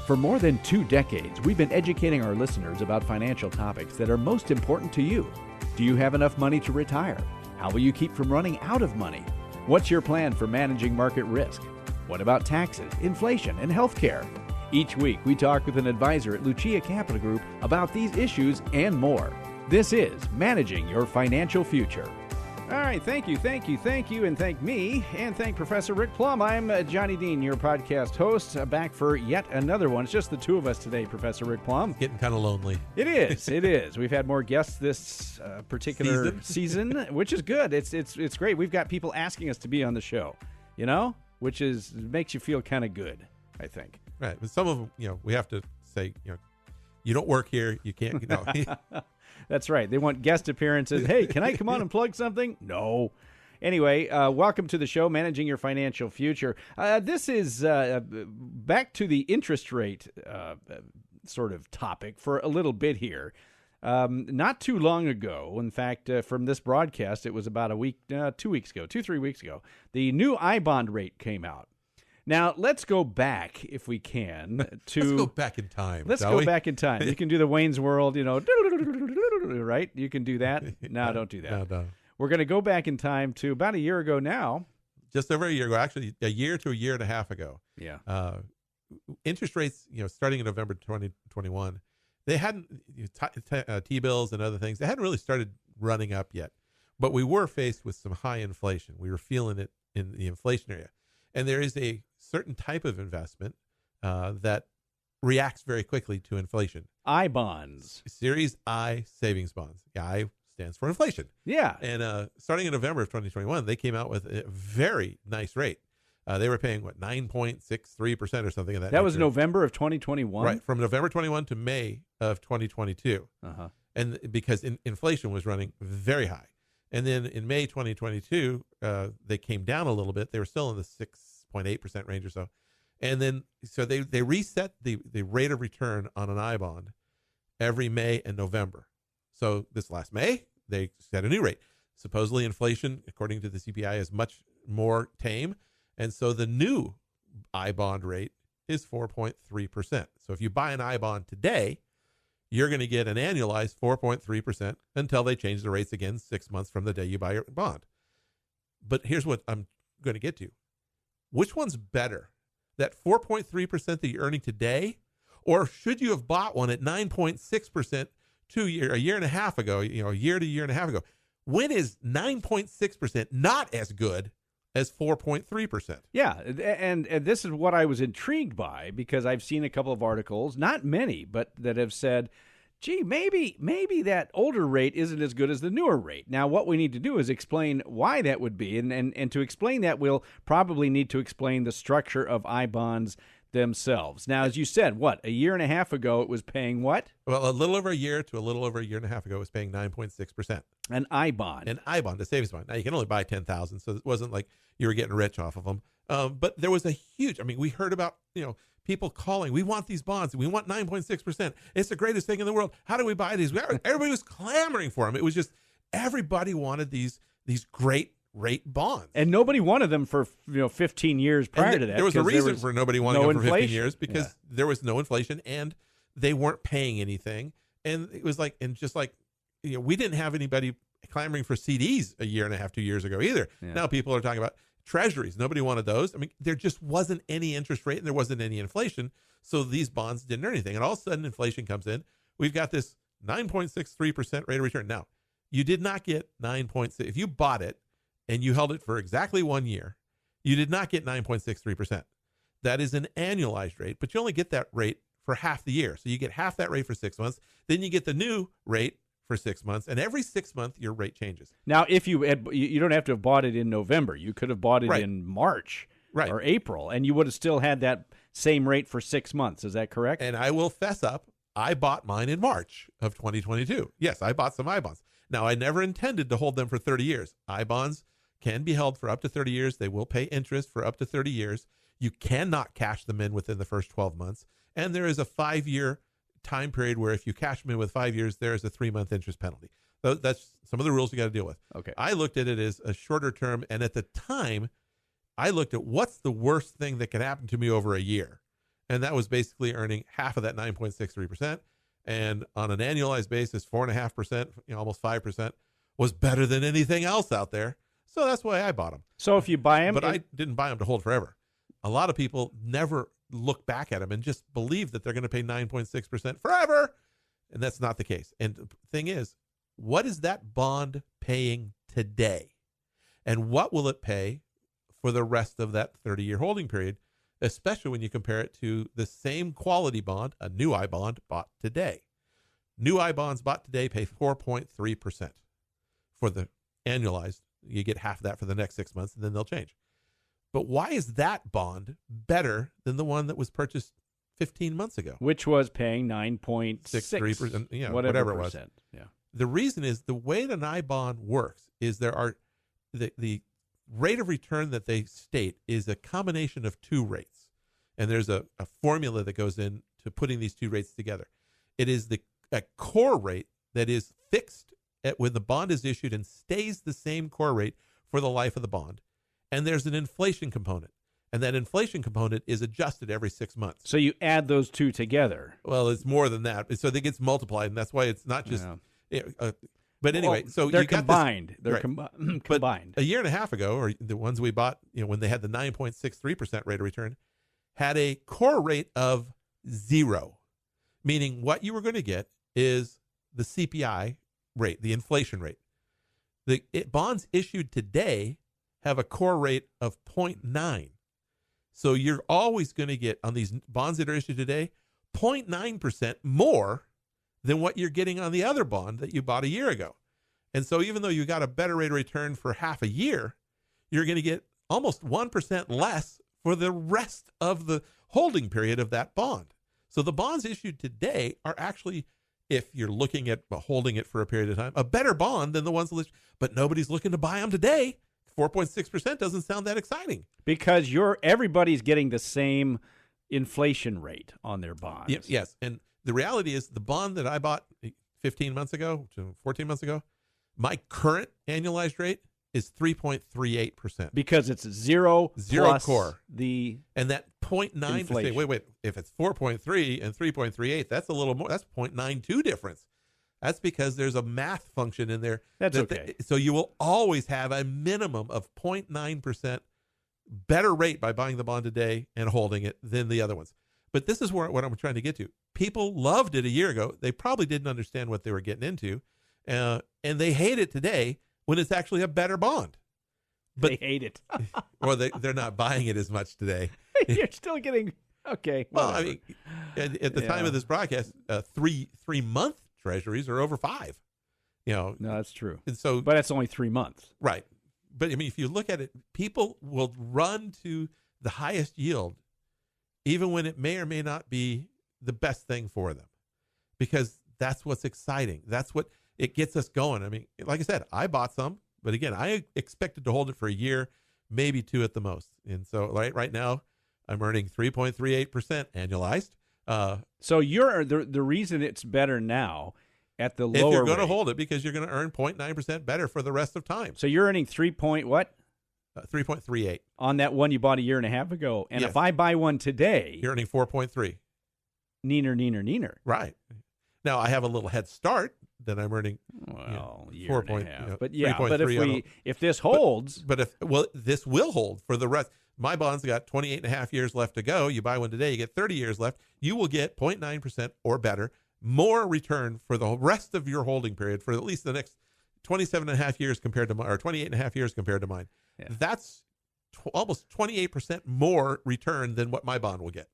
For more than 2 decades, we've been educating our listeners about financial topics that are most important to you. Do you have enough money to retire? How will you keep from running out of money? What's your plan for managing market risk? What about taxes, inflation, and healthcare? Each week, we talk with an advisor at Lucia Capital Group about these issues and more. This is Managing Your Financial Future. All right, thank you, and thank me, and thank Professor Rick Plum. I'm Johnny Dean, your podcast host, back for yet another one. It's just the two of us today, Professor Rick Plum. Getting kind of lonely. It is. We've had more guests this particular season, which is good. It's great. We've got people asking us to be on the show, which makes you feel kind of good, I think. Right, but some of them, we have to say, you don't work here, you can't, That's right. They want guest appearances. Hey, can I come on and plug something? No. Anyway, welcome to the show, Managing Your Financial Future. This is back to the interest rate sort of topic for a little bit here. Not too long ago, in fact, from this broadcast, it was about 3 weeks ago, the new I-bond rate came out. Now, let's go back, if we can, to... Let's go back in time, Let's go back in time. You can do the Wayne's World, right? You can do that. No, don't do that. No. We're going to go back in time to about a year ago now. Just over a year ago, actually, a year to a year and a half ago. Yeah. Interest rates, starting in November 2021, they hadn't, T-bills and other things, they hadn't really started running up yet. But we were faced with some high inflation. We were feeling it in the inflation area. And there is a certain type of investment that reacts very quickly to inflation. I-bonds. Series I savings bonds. I stands for inflation. Yeah. And starting in November of 2021, they came out with a very nice rate. They were paying, 9.63% or something of that. That was November of 2021? Right, from November 21 to May of 2022. Uh-huh. And because inflation was running very high. And then in May 2022, they came down a little bit. They were still in the 6.8% range or so. And then, so they reset the rate of return on an I-bond every May and November. So this last May, they set a new rate. Supposedly inflation, according to the CPI, is much more tame. And so the new I-bond rate is 4.3%. So if you buy an I-bond today, you're going to get an annualized 4.3% until they change the rates again 6 months from the day you buy your bond. But here's what I'm going to get to. Which one's better? That 4.3% that you're earning today? Or should you have bought one at 9.6% a year and a half ago, a year to year and a half ago? When is 9.6% not as good as 4.3%? Yeah, and this is what I was intrigued by, because I've seen a couple of articles, not many, but that have said, gee, maybe that older rate isn't as good as the newer rate. Now, what we need to do is explain why that would be, and to explain that, we'll probably need to explain the structure of I-bonds themselves. Now, as you said, a year and a half ago, it was paying what? Well, a little over a year to a little over a year and a half ago, it was paying 9.6%. An I-bond. An I-bond, a savings bond. Now, you can only buy 10,000, so it wasn't like you were getting rich off of them. But there was a huge, we heard about, people calling, we want these bonds. We want 9.6%. It's the greatest thing in the world. How do we buy these? Everybody was clamoring for them. It was just, everybody wanted these great rate bonds. And nobody wanted them for 15 years prior to that. There was a reason for nobody wanting them for 15 years, because there was no inflation and they weren't paying anything. And it was we didn't have anybody clamoring for CDs a year and a half, 2 years ago either. Yeah. Now people are talking about Treasuries. Nobody wanted those. There just wasn't any interest rate and there wasn't any inflation. So these bonds didn't earn anything. And all of a sudden inflation comes in. We've got this 9.63% rate of return. Now, you did not get 9.6. If you bought it and you held it for exactly 1 year, you did not get 9.63%. That is an annualized rate, but you only get that rate for half the year. So you get half that rate for 6 months. Then you get the new rate for 6 months, and every 6 months your rate changes. Now, if you don't have to have bought it in November. You could have bought it in March or April, and you would have still had that same rate for 6 months. Is that correct? And I will fess up, I bought mine in March of 2022. Yes, I bought some I-bonds. Now, I never intended to hold them for 30 years. I-bonds can be held for up to 30 years. They will pay interest for up to 30 years. You cannot cash them in within the first 12 months. And there is a 5-year time period where if you cash them in with 5 years, there is a 3-month interest penalty. So that's some of the rules you got to deal with. Okay. I looked at it as a shorter term. And at the time, I looked at what's the worst thing that could happen to me over a year. and that was basically earning half of that 9.63%. And on an annualized basis, 4.5%, almost 5%, was better than anything else out there. So that's why I bought them. So if you buy them, but I didn't buy them to hold forever. A lot of people never look back at them and just believe that they're going to pay 9.6% forever, and that's not the case. And the thing is, what is that bond paying today, and what will it pay for the rest of that 30-year holding period, especially when you compare it to the same quality bond, a new I bond bought today. New I bonds bought today pay 4.3% for the annualized. You get half of that for the next 6 months, and then they'll change. But why is that bond better than the one that was purchased 15 months ago? Which was paying 9.63%, whatever it was. Yeah. The reason is the way an I bond works is there are the rate of return that they state is a combination of two rates. And there's a formula that goes into putting these two rates together. It is a core rate that is fixed when the bond is issued and stays the same core rate for the life of the bond. And there's an inflation component. And that inflation component is adjusted every 6 months. So you add those two together. Well, it's more than that. So it gets multiplied, and that's why it's not just... but anyway, so they're you got combined. This, they're right. combined. But a year and a half ago, or the ones we bought, when they had the 9.63% rate of return, had a core rate of 0, meaning what you were going to get is the CPI rate, the inflation rate. The bonds issued today have a core rate of 0.9. So you're always going to get, on these bonds that are issued today, 0.9% more than what you're getting on the other bond that you bought a year ago. And so even though you got a better rate of return for half a year, you're going to get almost 1% less for the rest of the holding period of that bond. So the bonds issued today are actually, if you're looking at holding it for a period of time, a better bond than the ones listed, but nobody's looking to buy them today. 4.6% doesn't sound that exciting. Because everybody's getting the same inflation rate on their bonds. Yes. And the reality is the bond that I bought 15 months ago, 14 months ago, my current annualized rate is 3.38%. Because it's zero plus core. And that 0.9, say, wait, if it's 4.3 and 3.38, that's a little more, that's 0.92 difference. That's because there's a math function in there. That's okay. So you will always have a minimum of 0.9% better rate by buying the bond today and holding it than the other ones. But this is what I'm trying to get to. People loved it a year ago. They probably didn't understand what they were getting into. And they hate it today when it's actually a better bond. But they hate it. Or they're not buying it as much today. You're still getting, okay. Well, I mean, at the time of this broadcast, 3-month Treasuries are over 5. No, that's true. And so, but it's only 3 months. Right. But I mean, if you look at it, people will run to the highest yield, even when it may or may not be the best thing for them, because that's what's exciting. That's what it gets us going. I mean, like I said, I bought some, but again, I expected to hold it for a year, maybe 2 at the most. And so right now I'm earning 3.38% annualized. So you're the reason it's better now at the lower if you're going to rate. hold it, because you're going to earn 0.9% better for the rest of time. So you're earning 3.38 on that one you bought a year and a half ago. And yes. If I buy one today, you're earning 4.3. Neener. Right. Now I have a little head start that I'm earning. Year and a half. But if this holds, this will hold for the rest. My bond's got 28 and a half years left to go. You buy one today, you get 30 years left. You will get 0.9% or better, more return for the rest of your holding period for at least the next 27 and a half years compared to mine, or 28 and a half years compared to mine. Yeah. That's almost 28% more return than what my bond will get.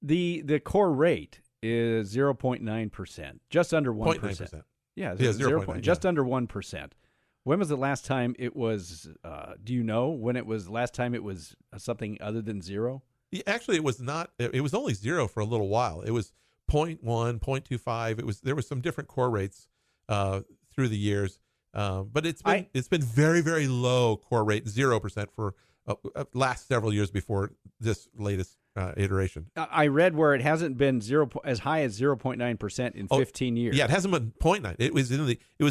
The core rate is 0.9%, just under 1%. 0.9%. Yeah, 0.9, just under 1%. When was the last time it was, do you know when it was last time it was something other than 0? Yeah, actually, it was not. It was only 0 for a little while. It was 0.1, 0.25. There was some different core rates through the years. But it's been very, very low core rate, 0% for last several years before this latest iteration. I read where it hasn't been as high as 0.9% in 15 years. Yeah, it hasn't been 0.9. It was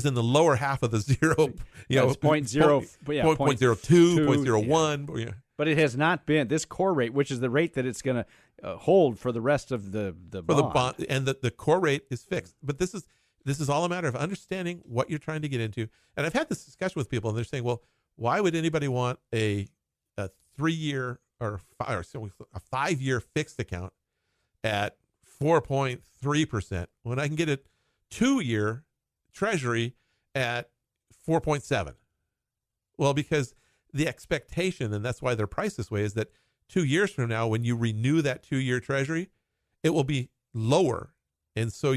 in the lower half of the 0. It's 0.02, 0.01. Yeah. But it has not been this core rate, which is the rate that it's going to hold for the rest of the bond. For the bond, and the core rate is fixed. But this is all a matter of understanding what you're trying to get into. And I've had this discussion with people, and they're saying, well, why would anybody want a 3-year or a 5-year fixed account at 4.3% when I can get a 2-year Treasury at 4.7? Well, because the expectation, and that's why they're priced this way, is that 2 years from now, when you renew that 2-year Treasury, it will be lower. And so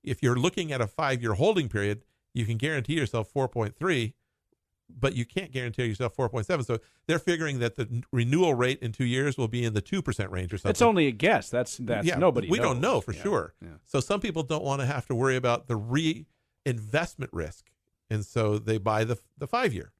if you're looking at a 5-year holding period, you can guarantee yourself 4.3, but you can't guarantee yourself 4.7. So they're figuring that the renewal rate in 2 years will be in the 2% range or something. It's only a guess. That's nobody knows. We don't know for sure. Yeah. So some people don't want to have to worry about the reinvestment risk. And so they buy the 5-year.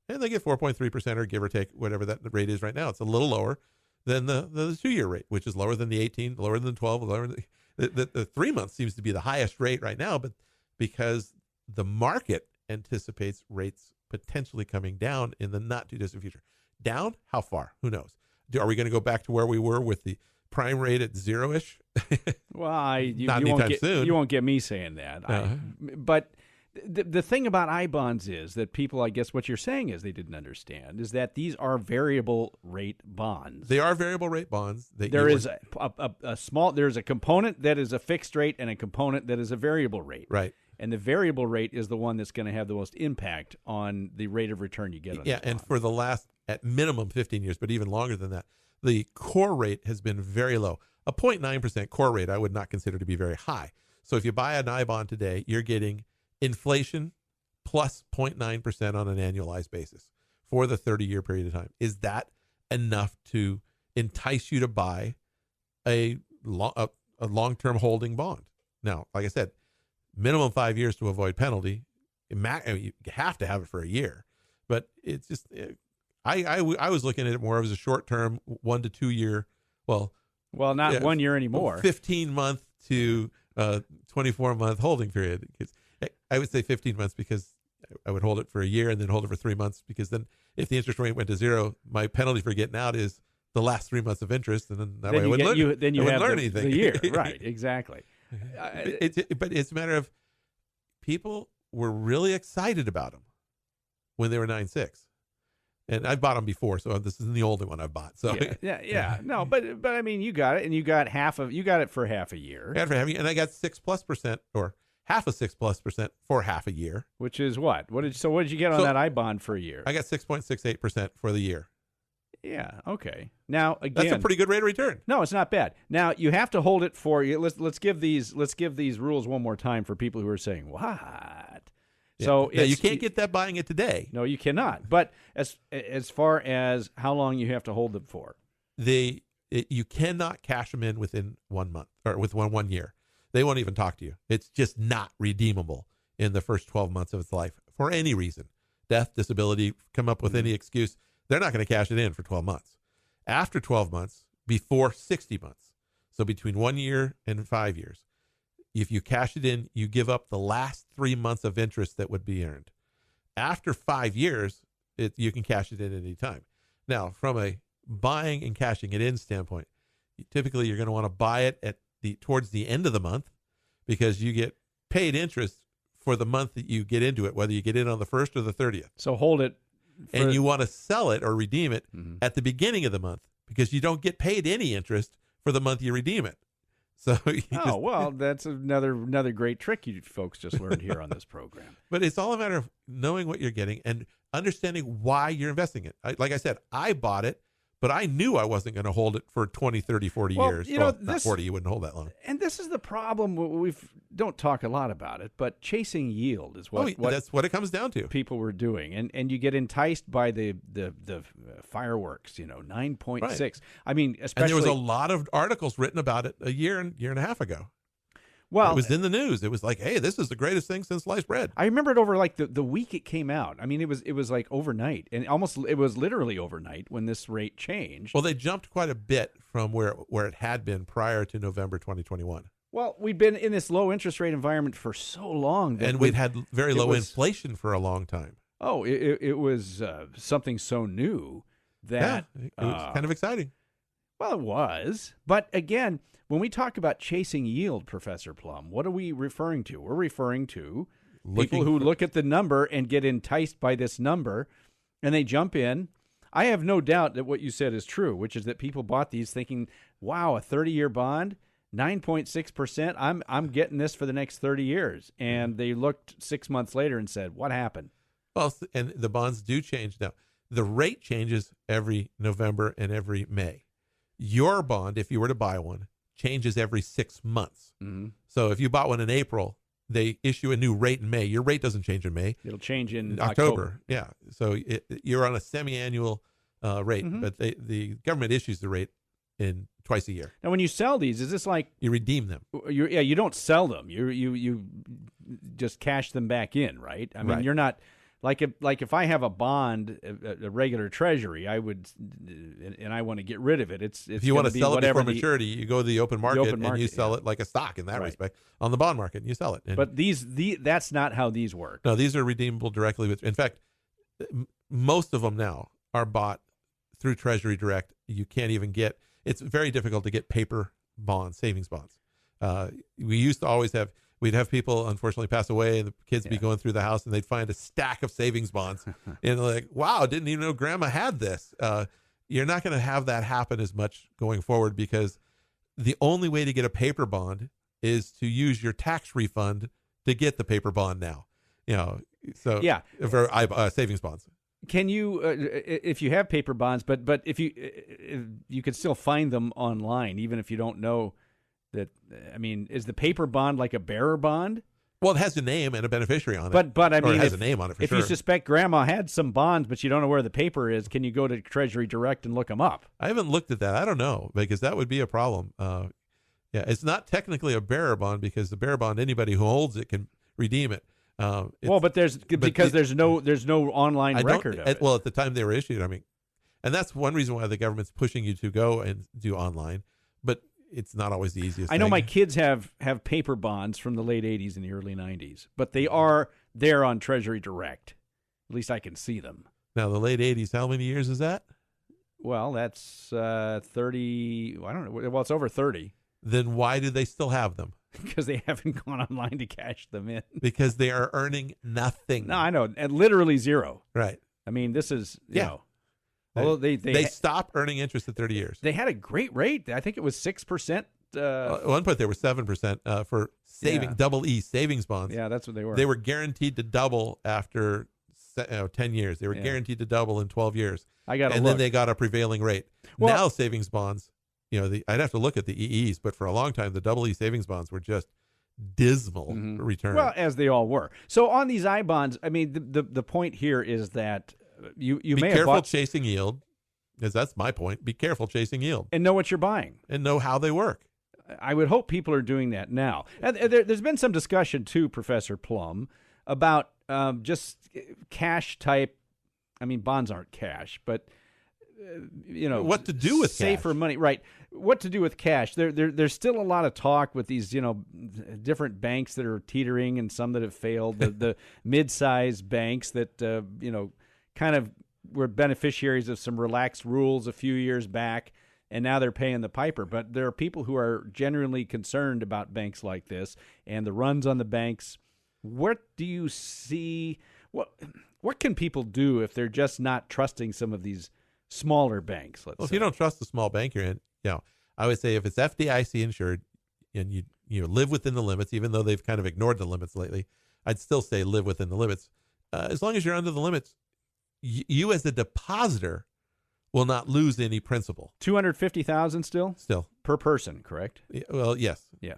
And they get 4.3% or give or take whatever that rate is right now. It's a little lower than the 2-year rate, which is lower than the 18, lower than the 12, lower than the 3 month seems to be the highest rate right now, but because the market anticipates rates potentially coming down in the not too distant future. Down? How far? Who knows? Are we going to go back to where we were with the prime rate at 0-ish? Well, not anytime soon. You won't get me saying that. But the thing about I bonds is that people, I guess what you're saying is they didn't understand, is that these are variable rate bonds. They are variable rate bonds. There's a component that is a fixed rate and a component that is a variable rate. Right. And the variable rate is the one that's going to have the most impact on the rate of return you get on Yeah, and for the last, at minimum, 15 years, but even longer than that, the core rate has been very low. A 0.9% core rate I would not consider to be very high. So if you buy an I bond today, you're getting inflation plus 0.9% on an annualized basis for the 30-year period of time. Is that enough to entice you to buy a long-term holding bond? Now, like I said, minimum 5 years to avoid penalty. You have to have it for a year, but it's just I was looking at it more as a short-term 1 to 2 year. Well, not 1 year anymore. 15-month to 24-month holding period. I would say 15 months because I would hold it for a year and then hold it for 3 months, because then if the interest rate went to 0, my penalty for getting out is the last 3 months of interest, and then that way I wouldn't learn anything. The year, right? Exactly. But it's a matter of people were really excited about them when they were 9.6, and I bought them before, so this isn't the only one I bought. So yeah. No, but I mean, you got it, and you got it for half a year. And I got 6+% or half of 6+% for half a year. Which is what? What did you get on that I bond for a year? I got 6.68% for the year. Yeah. Okay. Now again, that's a pretty good rate of return. No, it's not bad. Now you have to hold it for. Let's give these rules one more time for people who are saying what. Yeah. So now you can't get that buying it today. No, you cannot. But as far as how long you have to hold them for, you cannot cash them in within 1 month or with 1 year. They won't even talk to you. It's just not redeemable in the first 12 months of its life for any reason. Death, disability, come up with any excuse. They're not going to cash it in for 12 months. After 12 months, before 60 months, so between 1 year and 5 years, if you cash it in, you give up the last 3 months of interest that would be earned. After 5 years, you can cash it in at any time. Now, from a buying and cashing it in standpoint, typically you're going to want to buy it towards the end of the month, because you get paid interest for the month that you get into it, whether you get in on the 1st or the 30th. So hold it. And you want to sell it or redeem it at the beginning of the month, because you don't get paid any interest for the month you redeem it. So that's another great trick you folks just learned here on this program. But it's all a matter of knowing what you're getting and understanding why you're investing it. Like I said, I bought it, but I knew I wasn't going to hold it for 20, 30, 40 years. Not 40, you wouldn't hold that long. And this is the problem. We don't talk a lot about it, but chasing yield is what that's what it comes down to. People were doing. And you get enticed by the fireworks, 9.6. Right. I mean, especially. And there was a lot of articles written about it a year and a half ago. Well, it was in the news. It was like, hey, this is the greatest thing since sliced bread. I remember it over like the week it came out. I mean, it was like overnight, and it was literally overnight when this rate changed. Well, they jumped quite a bit from where it had been prior to November 2021. Well, we've been in this low interest rate environment for so long, and we'd had very low inflation for a long time. Oh, it was something so new that it was kind of exciting. Well, it was. But again, when we talk about chasing yield, Professor Plum, what are we referring to? We're referring to people who look at the number and get enticed by this number, and they jump in. I have no doubt that what you said is true, which is that people bought these thinking, wow, a 30-year bond, 9.6%, I'm getting this for the next 30 years. And they looked 6 months later and said, what happened? Well, and the bonds do change now. The rate changes every November and every May. Your bond, if you were to buy one, changes every 6 months. Mm-hmm. So if you bought one in April, they issue a new rate in May. Your rate doesn't change in May. It'll change in October. Yeah. So you're on a semi-annual rate, Mm-hmm. but the government issues the rate in twice a year. Now, when you sell these, is this like you redeem them? You don't sell them. You just cash them back in, right? I mean, Right. you're not like if I have a bond, a regular Treasury, I would, and I want to get rid of it. It's if you want to sell it before the, maturity, you go to the open market, and you sell yeah. it like a stock in that Right. respect on the bond market. And you sell it. And but that's not how these work. no, these are redeemable directly with. In fact, most of them now are bought through Treasury Direct. You can't even get. It's very difficult to get paper bonds, savings bonds. We used to always have. We'd have people unfortunately pass away, and the kids be going through the house, and they'd find a stack of savings bonds, and like, wow, didn't even know Grandma had this. You're not going to have that happen as much going forward because the only way to get a paper bond is to use your tax refund to get the paper bond now. So Yeah. for savings bonds. Can you, if you have paper bonds, but if you can still find them online, even if you don't know that, I mean, is the paper bond like a bearer bond? Well, it has a name and a beneficiary on it. But I mean, it has a name on it for if sure. you suspect Grandma had some bonds, but you don't know where the paper is, can you go to Treasury Direct and look them up? I haven't looked at that. I don't know, because that would be a problem. It's not technically a bearer bond because the bearer bond, anybody who holds it can redeem it. But there's no online record of it. Well, at the time they were issued, I mean, and that's one reason why the government's pushing you to go and do online, but it's not always the easiest. I know thing. my kids have paper bonds from the late 80s and the early 90s, but they are there on Treasury Direct. At least I can see them. Now, the late 80s, how many years is that? Well, that's 30. I don't know. Well, it's over 30. Then why do they still have them? Because they haven't gone online to cash them in. Because they are earning nothing. No, I know. And literally zero. Right. I mean, this is, you know. Although They stop earning interest at 30 years. They had a great rate. I think it was 6%. At one point, they were 7% for double E savings bonds. Yeah, that's what they were. They were guaranteed to double after 10 years. They were guaranteed to double in 12 years. Then they got a prevailing rate. Well, now savings bonds, I'd have to look at the EEs, but for a long time, the double E savings bonds were just dismal return. Well, as they all were. So on these I bonds, I mean, the point here is that you be may careful have chasing yield, because that's my point. Be careful chasing yield and know what you're buying and know how they work. I would hope people are doing that now. And there's been some discussion too, Professor Plum, about just cash type. I mean, bonds aren't cash, but what to do with safer cash. money, right? What to do with cash? There's still a lot of talk with these, different banks that are teetering and some that have failed. The mid-sized banks that kind of were beneficiaries of some relaxed rules a few years back, and now they're paying the piper. But there are people who are genuinely concerned about banks like this and the runs on the banks. What do you see? What can people do if they're just not trusting some of these smaller banks? Let's say. If you don't trust the small bank you're in, I would say if it's FDIC insured and you live within the limits, even though they've kind of ignored the limits lately, I'd still say live within the limits. As long as you're under the limits, you as a depositor will not lose any principal. 250,000 still per person, correct? Well, yes. Yeah.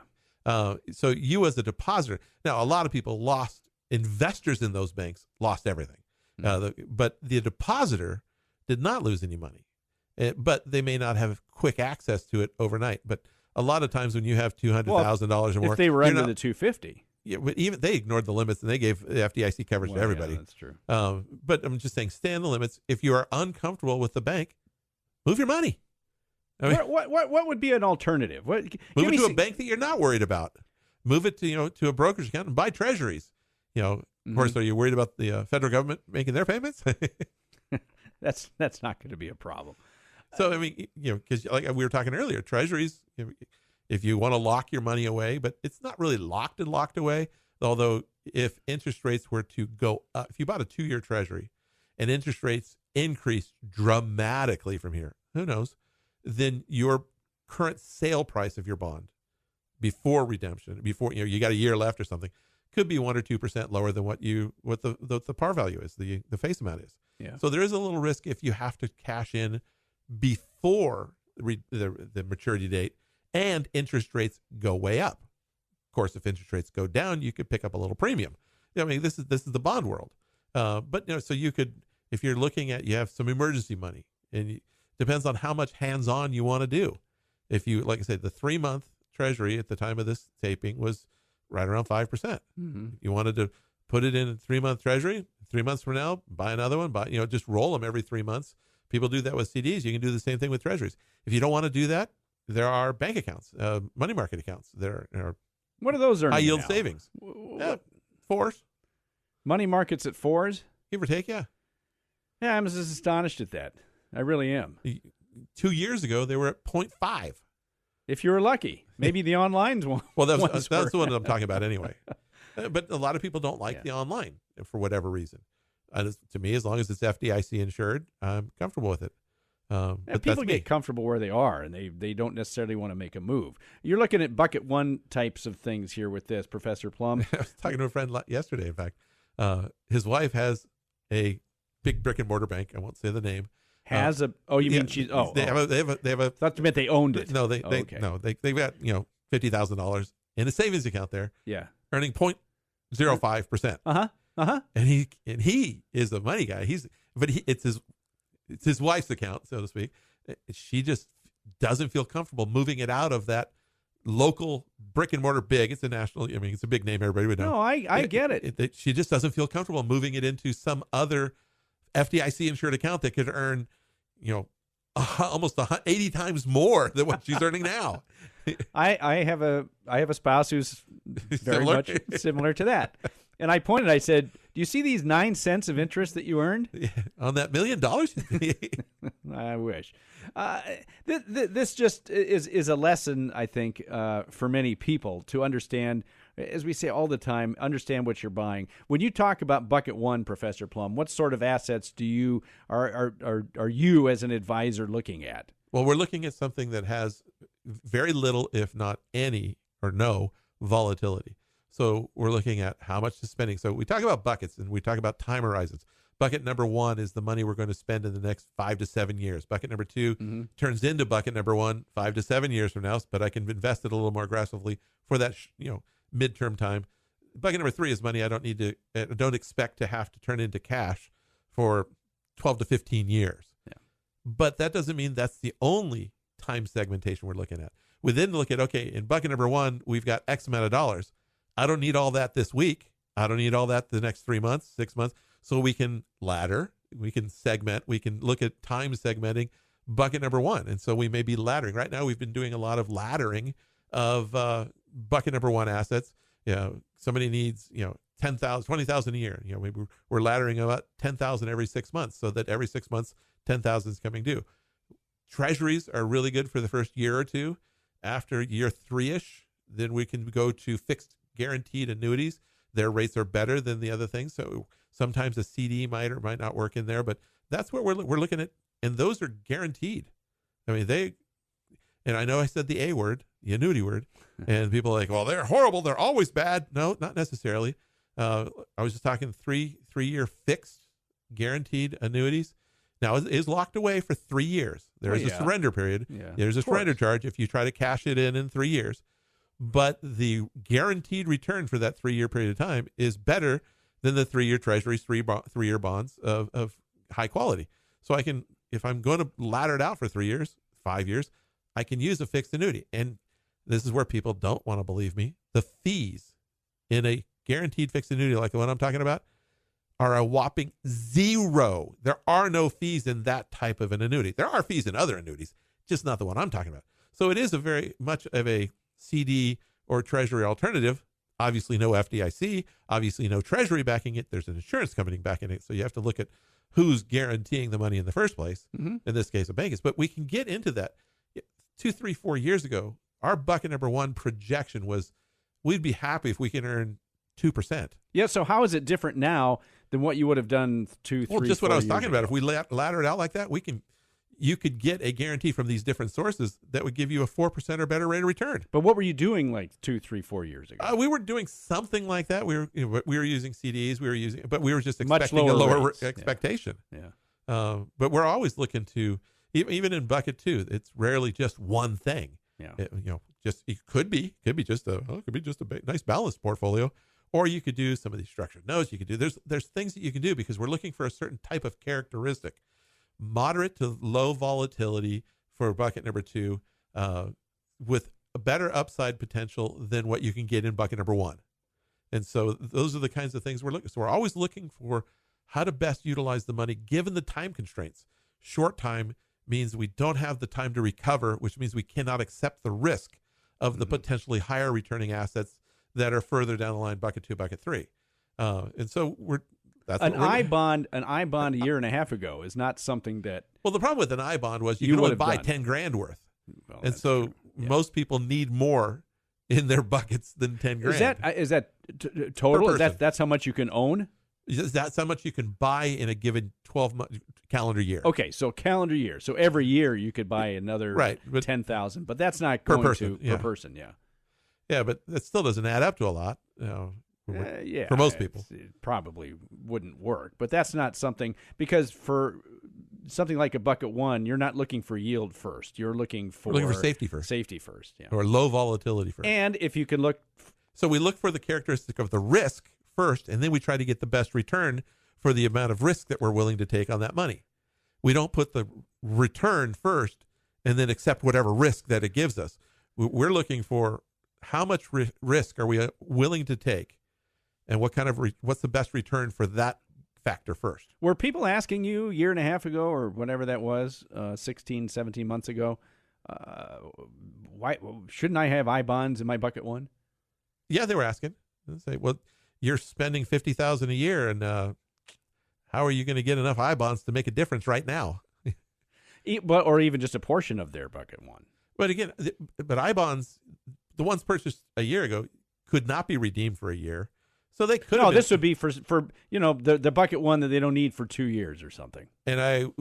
So you as a depositor, now a lot of people investors in those banks lost everything, but the depositor did not lose any money. But they may not have quick access to it overnight. But a lot of times when you have $200,000 or more, if they were under the 250, yeah, but even they ignored the limits and they gave the FDIC coverage to everybody. Yeah, that's true. But I'm just saying, stay in the limits. If you are uncomfortable with the bank, move your money. I mean, what would be an alternative? Move it to a bank that you're not worried about. Move it to a brokerage account and buy treasuries. Of course, are you worried about the federal government making their payments? That's not going to be a problem. So, I mean, because like we were talking earlier, Treasuries, if you want to lock your money away, but it's not really locked away. Although if interest rates were to go up, if you bought a 2-year Treasury and interest rates increase dramatically from here, who knows, then your current sale price of your bond before redemption, before you got a year left or something, could be 1 or 2% lower than what the par value is, the face amount is. Yeah. So there is a little risk if you have to cash in before the maturity date and interest rates go way up. Of course, if interest rates go down, you could pick up a little premium. I mean, this is the bond world. But so you could, if you're looking at, you have some emergency money, and depends on how much hands-on you want to do. If you, like I said, the 3-month Treasury at the time of this taping was right around 5%. Mm-hmm. You wanted to put it in a 3-month Treasury. 3 months from now, buy another one. Just roll them every 3 months. People do that with CDs. You can do the same thing with Treasuries. If you don't want to do that, there are bank accounts, money market accounts. There are what are those earning high yield now? savings. 4s. Money markets at 4s? Give or take, yeah. Yeah, I'm just astonished at that. I really am. 2 years ago, they were at 0.5. If you were lucky. Maybe the online one. Well, that's the one I'm talking about anyway. But a lot of people don't like the online for whatever reason. To me, as long as it's FDIC insured, I'm comfortable with it. But people get comfortable where they are, and they don't necessarily want to make a move. You're looking at bucket one types of things here with this, Professor Plum. I was talking to a friend yesterday, in fact. His wife has a big brick and mortar bank. I won't say the name. You mean she's? They have a. Thought you meant they owned it. No, they've got $50,000 in a savings account there. Yeah, earning 0.05%. And he is a money guy. It's his wife's account, so to speak. She just doesn't feel comfortable moving it out of that local brick and mortar big. It's a national. I mean, it's a big name. Everybody would know. No, I get it. She just doesn't feel comfortable moving it into some other FDIC insured account that could earn, almost 80 times more than what she's earning now. I have a spouse who's very much similar to that. And I said, do you see these 9 cents of interest that you earned? Yeah, on that $1 million? I wish. This just is a lesson, I think, for many people to understand, as we say all the time, understand what you're buying. When you talk about bucket one, Professor Plum, what sort of assets are you as an advisor looking at? Well, we're looking at something that has very little, if not any or no, volatility. So we're looking at how much is spending. So we talk about buckets and we talk about time horizons. Bucket number 1 is the money we're going to spend in the next 5 to 7 years. Bucket number 2 turns into bucket number 1 5 to 7 years from now, but I can invest it a little more aggressively for that midterm time. Bucket number 3 is money I don't expect to have to turn into cash for 12 to 15 years. Yeah. But that doesn't mean that's the only time segmentation we're looking at. We then look at, okay, in bucket number 1, we've got X amount of dollars. I don't need all that this week. I don't need all that the next 3 months, 6 months. So we can ladder, we can segment, we can look at time segmenting bucket number 1. And so we may be laddering. Right now, we've been doing a lot of laddering of bucket number 1 assets. Somebody needs, 10,000, 20,000 a year. We're laddering about 10,000 every 6 months, so that every 6 months, 10,000 is coming due. Treasuries are really good for the first year or two. After year 3-ish, then we can go to fixed guaranteed annuities. Their rates are better than the other things. So sometimes a CD might or might not work in there, but that's what we're looking at. And those are guaranteed. I mean, and I know I said the A word, the annuity word, and people are like, well, they're horrible. They're always bad. No, not necessarily. I was just talking three-year fixed guaranteed annuities. Now, it is locked away for 3 years. There is a surrender period. Yeah, there's a surrender charge if you try to cash it in 3 years. But the guaranteed return for that 3-year period of time is better than the 3-year Treasuries, 3-year bonds of high quality. So I can, if I'm going to ladder it out for 3 years, 5 years, I can use a fixed annuity. And this is where people don't want to believe me. The fees in a guaranteed fixed annuity like the one I'm talking about are a whopping 0. There are no fees in that type of an annuity. There are fees in other annuities, just not the one I'm talking about. So it is a very much of a CD or Treasury alternative. Obviously no FDIC, obviously no Treasury backing it. There's an insurance company backing it. So you have to look at who's guaranteeing the money in the first place. Mm-hmm. In this case, a bank is. But we can get into that. 2, 3, 4 years ago, our bucket number one projection was we'd be happy if we can earn 2%. Yeah. So how is it different now than what you would have done 2, 3, Well, just what I was talking ago? about. If we ladder it out like that, you could get a guarantee from these different sources that would give you a 4% or better rate of return. But what were you doing like 2, 3, 4 years ago? We were doing something like that. We were using CDs. But we were just Much expecting a lower rates. expectation. Yeah. But we're always looking to, even in bucket two, it's rarely just one thing. Yeah. It could be just a nice balanced portfolio, or you could do some of these structured notes. You could do there's things that you can do because we're looking for a certain type of characteristic. Moderate to low volatility for bucket number two, with a better upside potential than what you can get in bucket number one. And so those are the kinds of things we're looking. So we're always looking for how to best utilize the money given the time constraints. Short time means we don't have the time to recover, which means we cannot accept the risk of the potentially higher returning assets that are further down the line, bucket two, bucket three. And so an I bond a year and a half ago is not something that. Well, the problem with an I bond was you could only buy 10 grand worth. Well, and so most people need more in their buckets than 10 grand. Is that total? That's how much you can own? That's how much you can buy in a given 12-month calendar year. Okay, so calendar year. So every year you could buy another 10,000, but that's not going per person. Yeah. Yeah, but that still doesn't add up to a lot. For most people, it probably wouldn't work. But that's not something, because for something like a bucket one, you're not looking for yield first. You're looking for safety first. Safety first, yeah. Or low volatility first. And if you can look, so we look for the characteristic of the risk first, and then we try to get the best return for the amount of risk that we're willing to take on that money. We don't put the return first and then accept whatever risk that it gives us. We're looking for how much risk are we willing to take, and what kind of what's the best return for that factor first. Were people asking you a year and a half ago or whatever that was, 16, 17 months ago, why shouldn't I have I bonds in my bucket one? Yeah, they were asking. They say, well, you're spending $50,000 a year, and how are you going to get enough I bonds to make a difference right now? Or even just a portion of their bucket one. But again, I bonds, the ones purchased a year ago, could not be redeemed for a year. So they could. No, this would be for the bucket one that they don't need for 2 years or something. And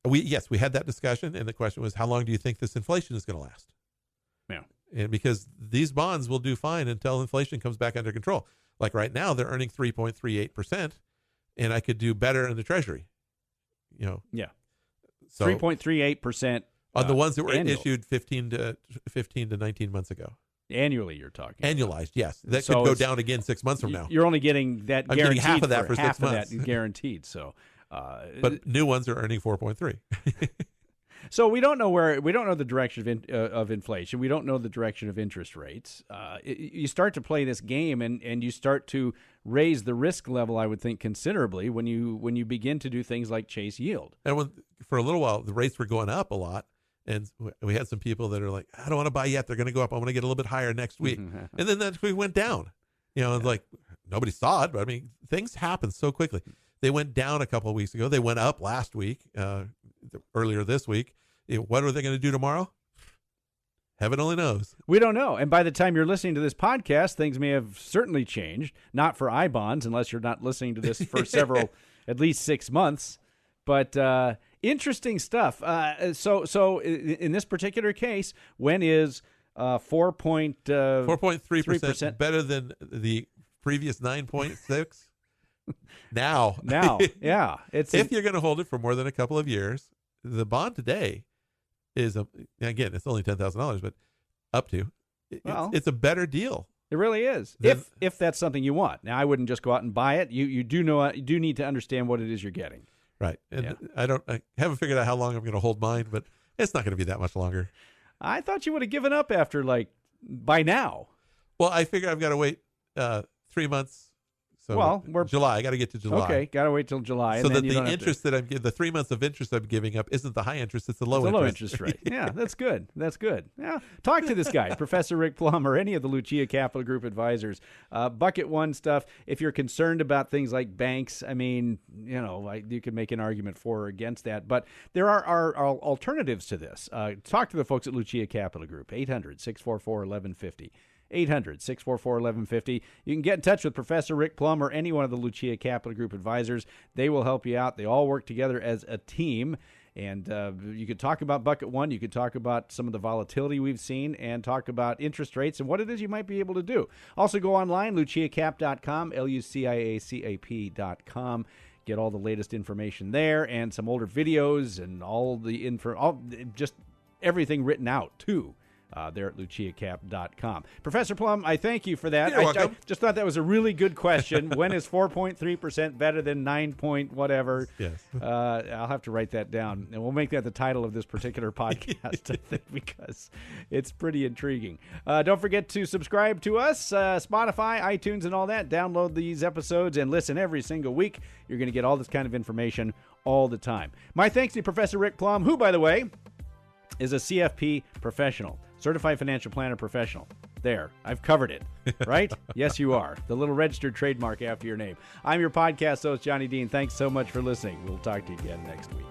we had that discussion, and the question was, how long do you think this inflation is going to last? Yeah. And because these bonds will do fine until inflation comes back under control. Like right now, they're earning 3.38%, and I could do better in the Treasury. Yeah. So 3.38% on the ones that were annual. issued 15 to 19 months ago. Annually, you're talking annualized, yes. That could go down again 6 months from now. You're only getting that I'm guaranteed. Getting half of that for 6 months. That guaranteed. So, but new ones are earning 4.3. So we don't know the direction of inflation. We don't know the direction of interest rates. You start to play this game, and you start to raise the risk level, I would think, considerably when you begin to do things like chase yield. And for a little while, the rates were going up a lot. And we had some people that are like, I don't want to buy yet. They're going to go up. I want to get a little bit higher next week. And then next week went down. Like nobody saw it, but I mean, things happen so quickly. They went down a couple of weeks ago. They went up last week, earlier this week. What are they going to do tomorrow? Heaven only knows. We don't know. And by the time you're listening to this podcast, things may have certainly changed. Not for I bonds, unless you're not listening to this for at least 6 months. But interesting stuff. So in this particular case, when is 4.3% better than the previous 9.6? Now, yeah. If you're going to hold it for more than a couple of years, the bond today is again, it's only $10,000, but up to it's a better deal. It really is. If that's something you want. Now, I wouldn't just go out and buy it. You do need to understand what it is you're getting. Right. And I haven't figured out how long I'm going to hold mine, but it's not going to be that much longer. I thought you would have given up after by now. Well, I figure I've got to wait 3 months, So Well, we're July. I got to get to July. Okay, got to wait till July. So and then that you don't the have to- interest that I'm giving, the 3 months of interest I'm giving up isn't the high interest, it's the low It's a interest. low interest rate. Yeah, that's good. That's good. Yeah, talk to this guy, Professor Rick Plum, or any of the Lucia Capital Group advisors. Bucket one stuff. If you're concerned about things like banks, I mean, you could make an argument for or against that. But there are alternatives to this. Talk to the folks at Lucia Capital Group. 800-644-1150. 800-644-1150. You can get in touch with Professor Rick Plum or any one of the Lucia Capital Group advisors. They will help you out. They all work together as a team. And you could talk about bucket one. You could talk about some of the volatility we've seen and talk about interest rates and what it is you might be able to do. Also go online, luciacap.com, luciacap.com. Get all the latest information there and some older videos and all the just everything written out, too. There at luciacap.com. Professor Plum, I thank you for that. You're welcome. I just thought that was a really good question. When is 4.3% better than 9 point whatever? Yes. I'll have to write that down, and we'll make that the title of this particular podcast, I think, because it's pretty intriguing. Don't forget to subscribe to us, Spotify, iTunes, and all that. Download these episodes and listen every single week. You're going to get all this kind of information all the time. My thanks to Professor Rick Plum, who, by the way, is a CFP professional. Certified Financial Planner Professional. There, I've covered it, right? Yes, you are. The little registered trademark after your name. I'm your podcast host, Johnny Dean. Thanks so much for listening. We'll talk to you again next week.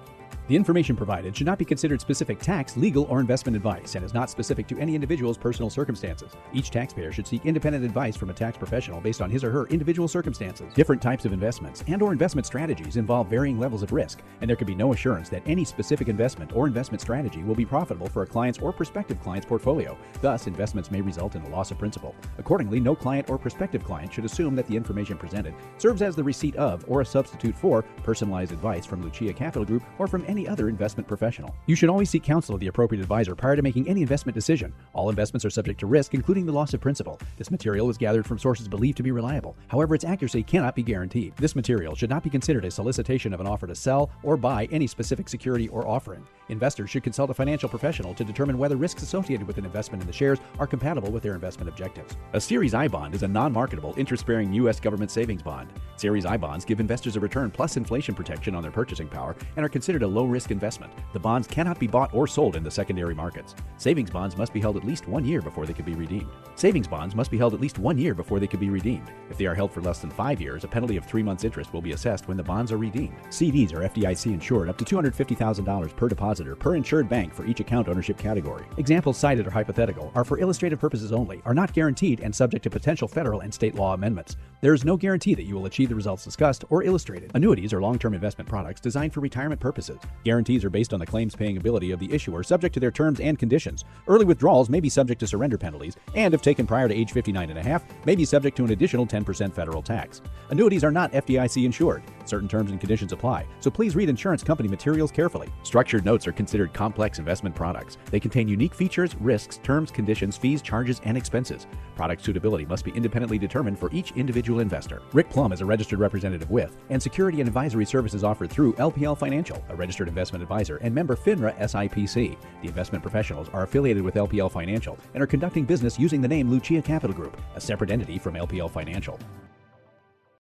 The information provided should not be considered specific tax, legal, or investment advice and is not specific to any individual's personal circumstances. Each taxpayer should seek independent advice from a tax professional based on his or her individual circumstances. Different types of investments and/or investment strategies involve varying levels of risk, and there can be no assurance that any specific investment or investment strategy will be profitable for a client's or prospective client's portfolio. Thus, investments may result in a loss of principal. Accordingly, no client or prospective client should assume that the information presented serves as the receipt of or a substitute for personalized advice from Lucia Capital Group or from any other investment professional. You should always seek counsel of the appropriate advisor prior to making any investment decision. All investments are subject to risk, including the loss of principal. This material is gathered from sources believed to be reliable. However, its accuracy cannot be guaranteed. This material should not be considered a solicitation of an offer to sell or buy any specific security or offering. Investors should consult a financial professional to determine whether risks associated with an investment in the shares are compatible with their investment objectives. A Series I bond is a non-marketable, interest-bearing U.S. government savings bond. Series I bonds give investors a return plus inflation protection on their purchasing power and are considered a low-risk investment. The bonds cannot be bought or sold in the secondary markets. Savings bonds must be held at least 1 year before they can be redeemed. Savings bonds must be held at least 1 year before they can be redeemed. If they are held for less than 5 years, a penalty of 3 months' interest will be assessed when the bonds are redeemed. CDs are FDIC insured up to $250,000 per depositor per insured bank for each account ownership category. Examples cited are hypothetical, are for illustrative purposes only, are not guaranteed, and subject to potential federal and state law amendments. There is no guarantee that you will achieve the results discussed or illustrated. Annuities are long-term investment products designed for retirement purposes. Guarantees are based on the claims-paying ability of the issuer, subject to their terms and conditions. Early withdrawals may be subject to surrender penalties, and if taken prior to age 59.5, may be subject to an additional 10% federal tax. Annuities are not FDIC insured. Certain terms and conditions apply, so please read insurance company materials carefully. Structured notes are considered complex investment products. They contain unique features, risks, terms, conditions, fees, charges, and expenses. Product suitability must be independently determined for each individual investor. Rick Plum is a registered representative with, and security and advisory services offered through LPL Financial, a registered investment advisor and member FINRA SIPC. The investment professionals are affiliated with LPL Financial and are conducting business using the name Lucia Capital Group, a separate entity from LPL Financial.